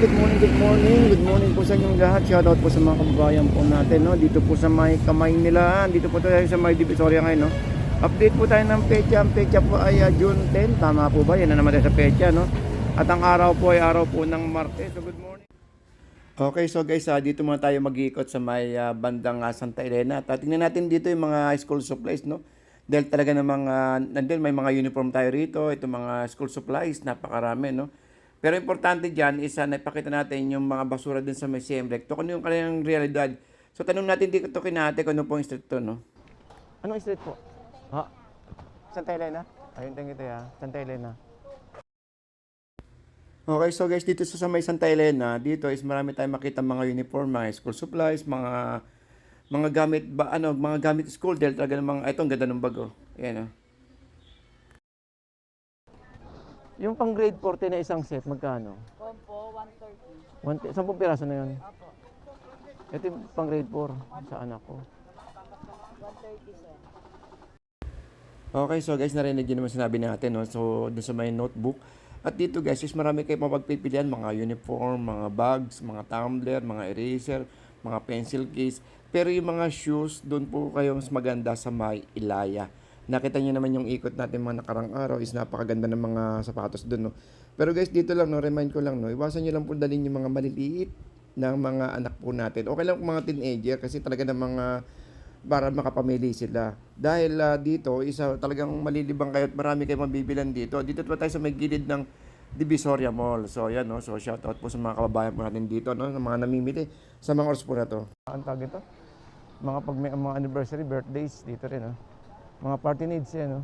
Good morning po sa inyong lahat. Shoutout po sa mga kababayan po natin, no? Dito po sa may kamay nila. Dito po tayo sa may Divisoria ngayon, no? Update po tayo ng pecha. Ang pecha po ay June 10. Tama po ba? Yan na naman tayo sa pecha, no? At ang araw po ay araw po ng Martes. So good morning. Okay, so guys, dito muna tayo mag-iikot sa may bandang Santa Elena. At tingnan natin dito yung mga school supplies, no? Dahil talaga namang nandun may mga uniform tayo rito. Ito mga school supplies, napakarami, no? Pero importante dyan is napakita natin yung mga basura din sa may CMREC. Ito kung yung kanilang realidad. So tanong natin dito kinate kung ano po yung street to, no? Anong street po? Ha? Santa Elena? Ayun, tingin ito ya. Santa Elena. Okay, so guys, dito sa may Santa Elena, dito is marami tayong makita mga uniform, mga school supplies, mga gamit mga gamit school dahil talaga namang ito ang ganda ng bago. Ayan, oh. Yung pang grade 40 na isang set, magkano? Compo, 130. 10 piraso na yun. Apo. Ito yung pang grade 4 sa anak ko. 130, sir. Okay, so guys, narinig yun naman sinabi natin, no? So, doon sa may notebook. At dito guys, is marami kayo mapagpipilian, mga uniform, mga bags, mga tumbler, mga eraser, mga pencil case. Pero yung mga shoes, doon po kayo mas maganda sa may Ilaya. Nakita niyo naman yung ikot natin mga nakarang araw is napakaganda ng mga sapatos doon, no. Pero guys, dito lang, no, remind ko lang, no, iwasan niyo lang po dalhin yung mga maliliit ng mga anak po natin. Okay lang kung mga teenager kasi talaga ng mga para makapamili sila. Dahil dito, isa talagang malilibang kayo at marami kayong mabibilan dito. Dito pa tayo sa may gilid ng Divisoria Mall. So, yan, no. So, shout out po sa mga kababayan po natin dito, no, ng mga namimili sa mga oras po na to. Ang tawag ito? Mga pag may mga anniversary, birthdays, dito rin, no. Mga party needs yan, no?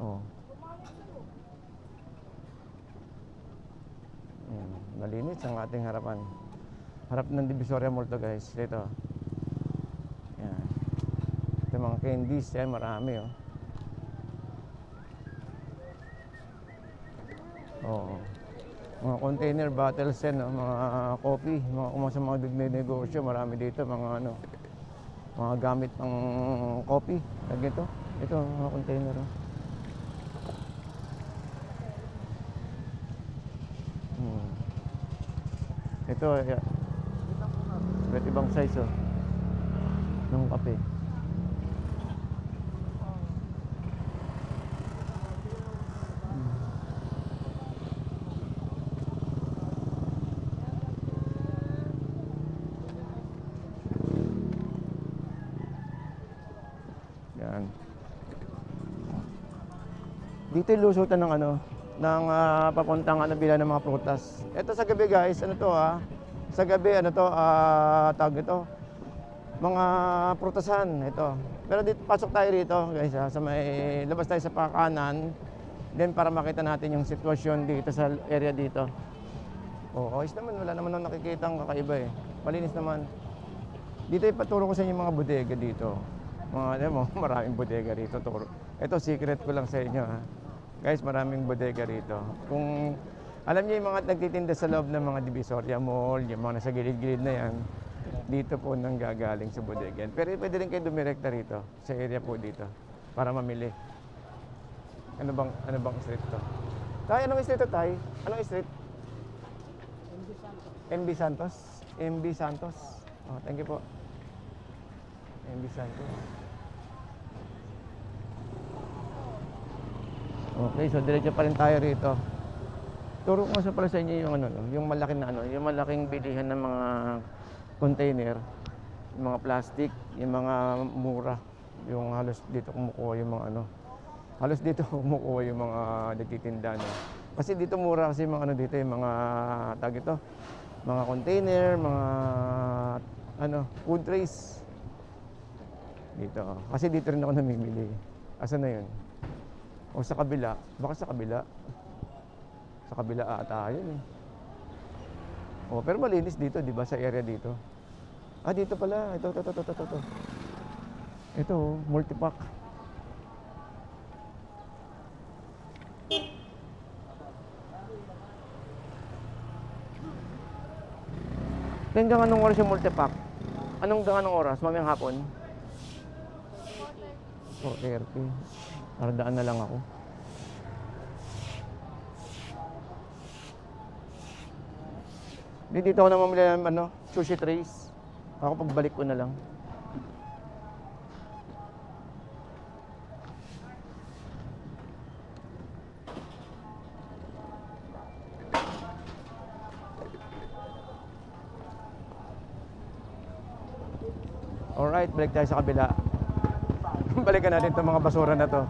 Oh. Malinis ang ating harapan. Harap ng Divisoria Mall to, guys. Dito. Yan. Ito mga candies, yan. Marami, oh. Oo. Mga container bottles yan, no? Mga coffee. Sa mga negosyo, marami dito. Mga gamit pang coffee. Lagi ito. Ito, mga container. Oh. Ito, iba't ibang size, oh, ng kape. Yan. Dito yung lusutan ng papuntang bila ng mga prutas. Ito sa gabi guys, sa gabi tawag ito, mga prutasan ito. Pero dito pasok tayo rito guys, sa may labas tayo sa pakanan, then para makita natin yung sitwasyon dito sa area dito. Oo, ayos naman, wala naman akong nakikitang kakaiba eh. Malinis naman. Dito ipaturo ko sa inyo mga bodega dito. Maraming bodega rito. Ito secret ko lang sa inyo, ha. Guys, maraming bodega rito. Kung alam niyo yung mga nagtitinda sa loob ng mga Divisoria Mall, yung mga nasa gilid-gilid na yan, dito po nang gagaling sa bodega. Pero pwede rin kayo dumirekta rito, sa area po dito, para mamili. Ano bang street to? Tay, anong street to, Tay? Anong street? MB Santos. MB Santos. Oh, thank you po. MB Santos. Okay, so diretso pa rin tayo rito. Turo ko sa pala sa inyo yung yung yung malaking bilihan ng mga container, yung mga plastic, yung mga mura, yung halos dito kumukuha yung mga halos dito kumukuha yung mga nagtitinda, no. Kasi dito mura kasi mga dito yung mga tag ito, mga container, mga food trays. Dito. Kasi dito rin ako namimili. Asa na yun? O sa kabila. Baka sa kabila. Sa kabila ata yun eh. O, pero malinis dito, di ba? Sa area dito. Dito pala. Ito. Ito, multipack. Hanggang anong oras yung multipack? Anong oras? Mamayang hapon? 4:30. Nardaan na lang ako. Dito ako na mamili ng sushi trays. Ako pagbalik ko na lang. Alright, balik tayo sa kabila. Balikan natin itong mga basura na to.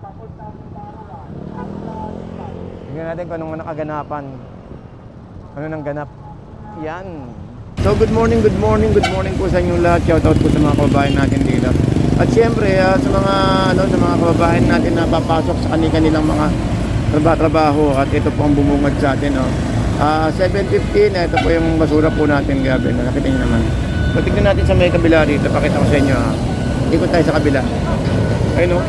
Tingnan natin kung anong nakaganapan. Ano nang ganap. Yan. So good morning po sa inyong lahat. Shoutout po sa mga kababayan natin dito. At syempre sa mga sa mga kababayan natin na papasok sa kanilang mga trabaho at ito po ang bumungad sa atin 7:15 ito po yung basura po natin gabi. Nakita niyo naman. So tignan natin sa may kabila dito. Pakita ko sa inyo Ikot tayo sa kabila. Ayun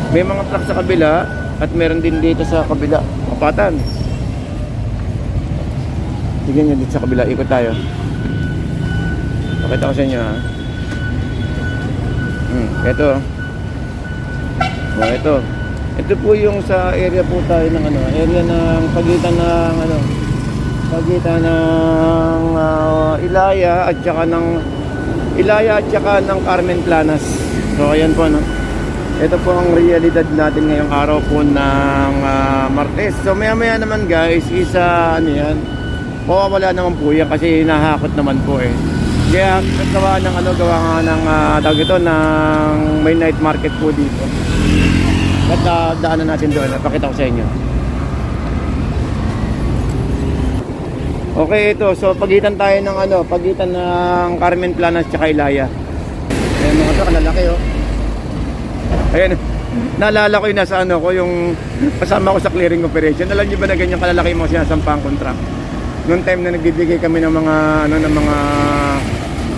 may mga truck sa kabila at meron din dito sa kabila. Kapatan. Tignan nyo dito sa kabila. Ikot tayo. Pakita ko sa inyo Ito. Ito. Ito po yung sa area po tayo ng area ng pagitan ng Ilaya at saka ng Carmen Planas. So ayan po Ito po ang realidad natin ngayong araw po ng Martes. So maya naman guys, yan. Mawawala naman po yan kasi hinahakot naman po Kaya gawa ng tawag ito ng may night market po dito. At daanan natin doon. Pakita ko sa inyo. Okay, ito. So pagitan tayo ng pagitan ng Carmen Planas at Ilaya. Ayan mga ito, kalalaki Ayan. Naalala ko yung nasa ko yung kasama ko sa clearing operation. Alam niyo ba na ganyan kalalaki yung mga sinasampang contract? Noong time na nagbibigay kami ng mga mga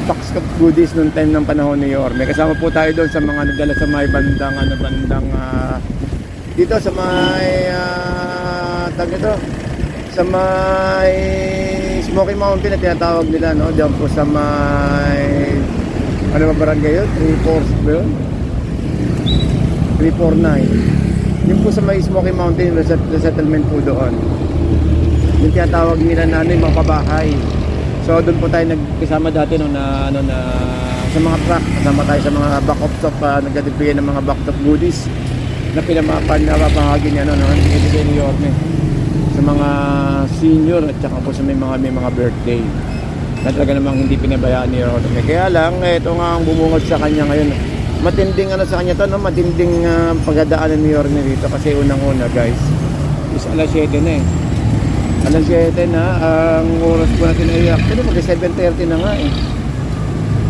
box of goodies noong time ng panahon ni Yorme. Kasama po tayo doon sa mga nagdala sa may bandang dito sa may sa may Smoky Mountain na tinatawag nila diyan po sa may barangay yun? 3-4 ba yun? 349. Yung po sa may Smoky Mountain resettlement po doon. Yung tinatawag nila yung mga pabahay. So doon po tayo nagkasama dati na sa mga truck. Kasama tayo sa mga back of stock nagdadibigay ng mga back of goodies na napapahagi niya ibigay ni Yorme sa mga senior at saka po sa may mga birthday na talaga namang hindi pinabayaan ni Yorme. Kaya lang ito nga ang bumungad sa kanya ngayon. Matinding sa kanya to matinding pagdadaanan ni Yorme dito kasi unang-una guys is alas 7 na Alas 7 na, ang oras po natin ay actually mag 7:30 na nga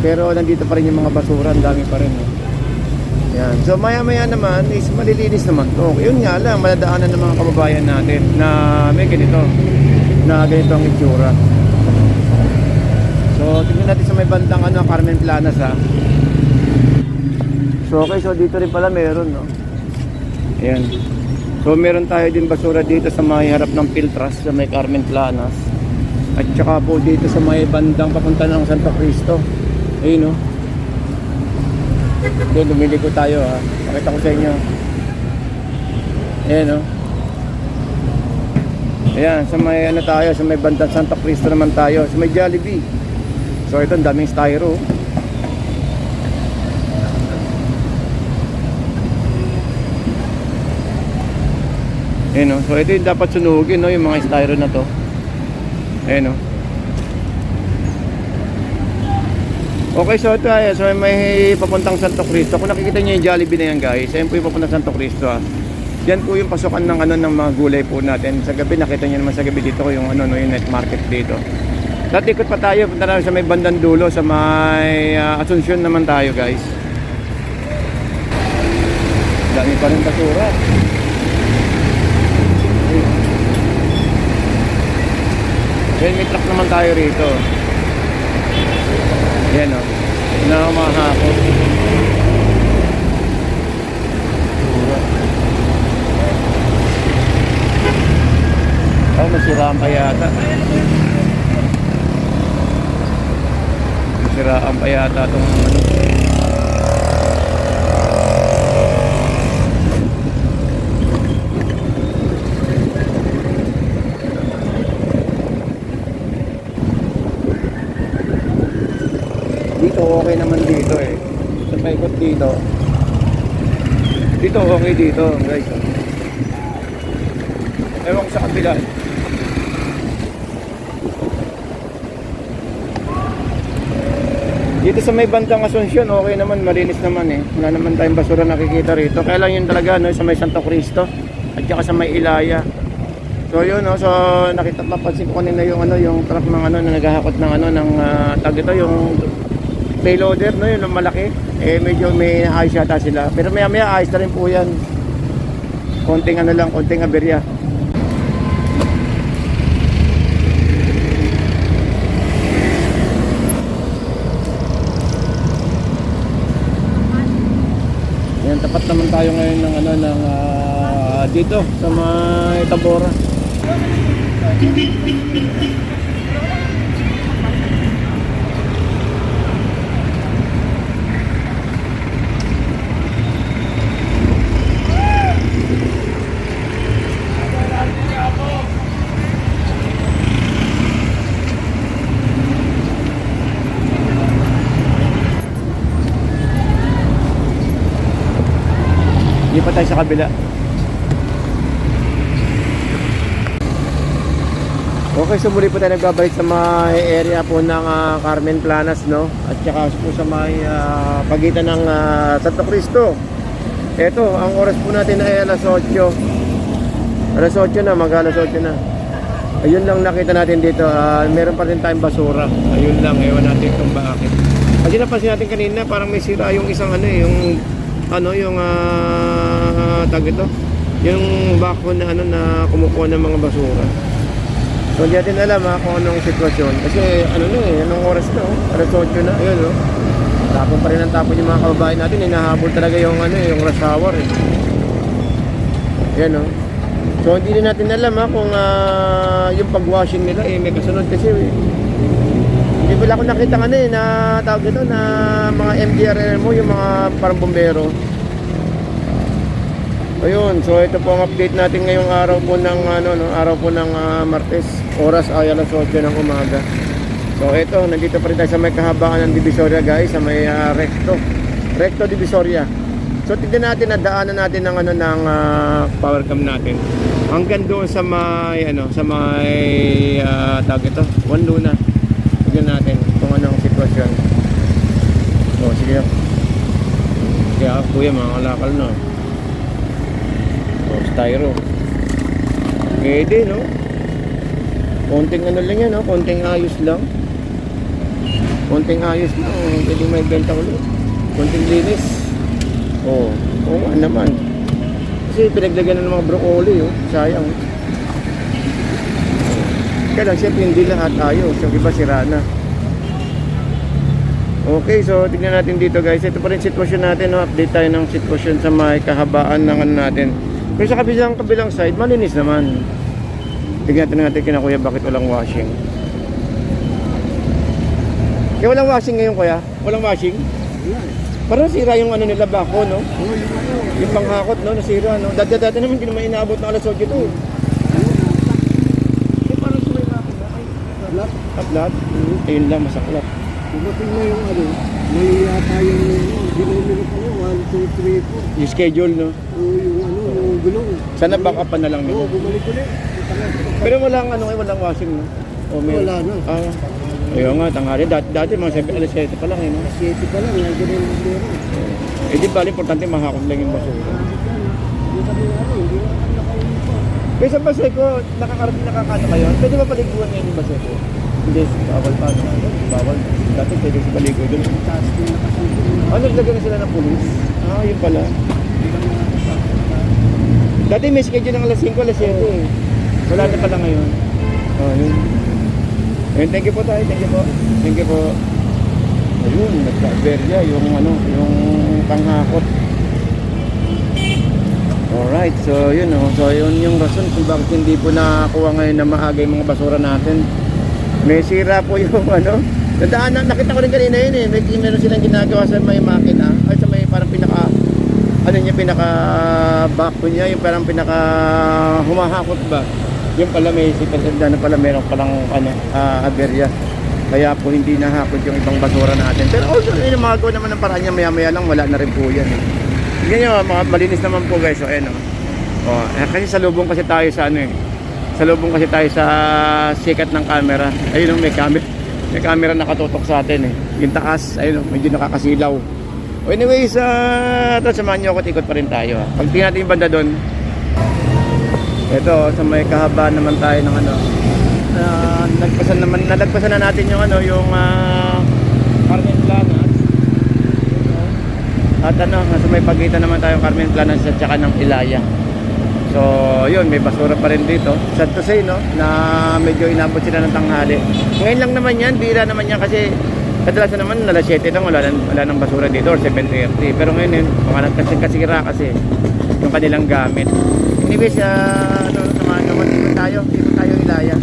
Pero nandito pa rin yung mga basura, ang dami pa rin Yan. So maya-maya naman is malilinis naman to. Yun nga lang, maladaanan ng mga kababayan natin na may ganito ang itsura. So tingnan natin sa may bandang Carmen Planas So okay, so dito rin pala meron Ayan. So meron tayo din basura dito sa may harap ng Piltras sa may Carmen Planas. At saka po dito sa may bandang papunta ng Santo Cristo. Ayun Doon lumiliko tayo Pakita ko sa inyo. Ayan Ayan, sa may tayo, sa may bandang Santo Cristo naman tayo, sa may Jollibee. So ito, ang daming styro. Ayan so ito yung dapat sunugin yung mga styro na to. Ayan Okay, so ito so may papuntang Santo Cristo. Kung nakikita niyo yung Jollibee na yan guys, ayan po yung papuntang Santo Cristo Yan po yung pasukan ng ng mga gulay po natin. Sa gabi nakita niyo naman sa gabi dito yung yung night market dito. Dati ikot pa tayo, punta namin sa may bandang dulo sa may Asuncion naman tayo guys. Dami pa rin basura. Yan, may truck naman tayo rito. Yan na umahakot. Nasiraan pa yata. Nasiraan pa yata itong dito, okay naman dito eh. Sa paikot dito. Dito, okay dito, guys. Ewan ko sa kabila. Dito sa may bandang Asuncion, okay naman, malinis naman eh. Wala naman tayong basura nakikita rito. Kaya lang yun talaga, no, sa may Santo Cristo at saka sa may Ilaya. So yun, no, so nakita, mapansin ko kanina yung ano, yung truck ng ano na naghahakot ng ano ng tag ito, yung payloader, no, yung malaki. Eh medyo may ayos yata sila. Pero maya-maya ayos na rin po yan. Konting ano lang, konting aberya. Yan, tapat naman tayo ngayon ng ano ng dito sa may Tabora. Hindi pa tayo sa kabila. Okay, so muli po tayo nagbabalik sa may area po ng Carmen Planas, no? At saka po sa may pagitan ng Santo Cristo. Ito, ang oras po natin ay alas 8. Alas 8 na, mag-alas 8 na. Ayun lang nakita natin dito. Meron pa rin tayong basura. Ayun lang, ewan natin kung bakit. Kasi napansin natin kanina, parang may sira yung isang ano, yung tag ito, yung bako na ano na kumukuha ng mga basura. So hindi natin alam kung anong sitwasyon kasi ano na eh, anong oras na alas 8 na, ayun tapon pa rin ang tapon yung mga kababayan natin, hinahabol talaga yung ano yung rush hour eh. Yan so hindi din natin alam kung yung pag-washing nila eh may kasunod kasi hindi pala ako nakita na tawag ito na mga MDRMO, yung mga parang bombero. Ayun, so ito po ang update natin ngayong araw po ng araw po ng Martes. Oras ay alas 8 ng umaga. So ito, nandito pa rin tayo sa may kahabaan ng Divisoria, guys, sa may Recto Divisoria. So tignan natin na daanan natin ng ng power cam natin. Hanggang doon sa may sa may tawag ito, Juan Luna. Tignan natin kung anong sitwasyon. Oh, sige. Kaya kuya, mga kalakal na. Oh, styro. Pwede, no? Konting ano lang yan, no? Konting ayos lang. Konting ayos lang. Pwede may benta ulit. Konting linis. Oh, oo nga naman. Kasi pinaglagyan ng mga broccoli, oh. Sayang. Kaya lang, siyempre hindi lahat ayos. Yung iba sira na. Okay, so tignan natin dito, guys. Ito pa rin sitwasyon natin, no? Update tayo ng sitwasyon sa may kahabaan ng ano natin. Pero sa kabilang side, malinis naman. Tignan natin kina kuya bakit walang washing. Kaya walang washing ngayon, kuya? Walang washing? Parang nasira yung ano nila bako, no? Yung panghakot, no? Nasira, no? Dati naman hindi naman inaabot ng alas 8 ito. Parang sumay na ako. Tablat? Tablat? Ayun lang, masaklap. Dumating na yung may yata yung dinumino pa mo, 1, 2, 3, 4. Yung schedule, no? Yung gulong. Sana back up pa na lang nila. Bumalik ulit. Pero walang walang washing, no? O, Wala na. Ayun nga, tanghali. Dati mga alas 7 pa lang, eh, no? 7 pa lang, ganun yung meron. Eh, di ba, importante mahakot lang yung basura. Hindi kami hindi kami nakaipa. Kaya sa Baseco, nakakano kayo? Pwede ba paliguan ngayon yung Baseco? Hindi, bawal pa. Bawal. Dati pwede sa paligo doon. Taas ko nakasunod. Naglagay na sila ng pulis? Yun pala. Dati may schedule ng alas 5, alas 7 eh. Wala na pala ngayon. Yun. Ayun, thank you po tayo. Thank you po. Thank you po. Ayun, nagka-aberya yung yung panghakot. Alright, so yun so yun yung rason kung bakit hindi po nakakuha ngayon na maaga yung mga basura natin. May sira po yung nadaanan, nakita ko rin kanina yun eh. Meron silang ginagawa sa may makina, ay sa may parang pinaka back niya, yung parang pinaka humahakot ba. Yung pala may sipasanda na pala meron palang aberya. Kaya po hindi nahakot yung ibang basura natin. Pero also, yung mga gawa naman ng paraan niya, maya-maya lang, wala na rin po yan. Tingnan nyo, mga malinis naman po guys. So, ayan o. Kasi salubong kasi tayo sa ano eh. Salubong kasi tayo sa sikat ng camera. Ayun o, may camera. May camera nakatutok sa atin eh. Yung taas, ayun o, medyo nakakasilaw. Anyways, ito, samahan nyo ako, ikot pa rin tayo. Pag tingnan natin yung banda doon, ito, sa may kahaba naman tayo ng ano, nalagpasan na natin yung ano, yung Carmen Planas. At ano, sa may pagitan naman tayo Carmen Planas at saka ng Ilaya. So, yun, may basura pa rin dito. Sad to say, no, na medyo inabot sila ng tanghali. Ngayon lang naman yan, bira naman yan kasi kadalasan naman alas 7 lang, wala nang basura dito or 7:30. Pero ngayon, mga nagkasira kasi yung kanilang gamit. Anyways, ano, samahan naman, ikot tayo Ilaya.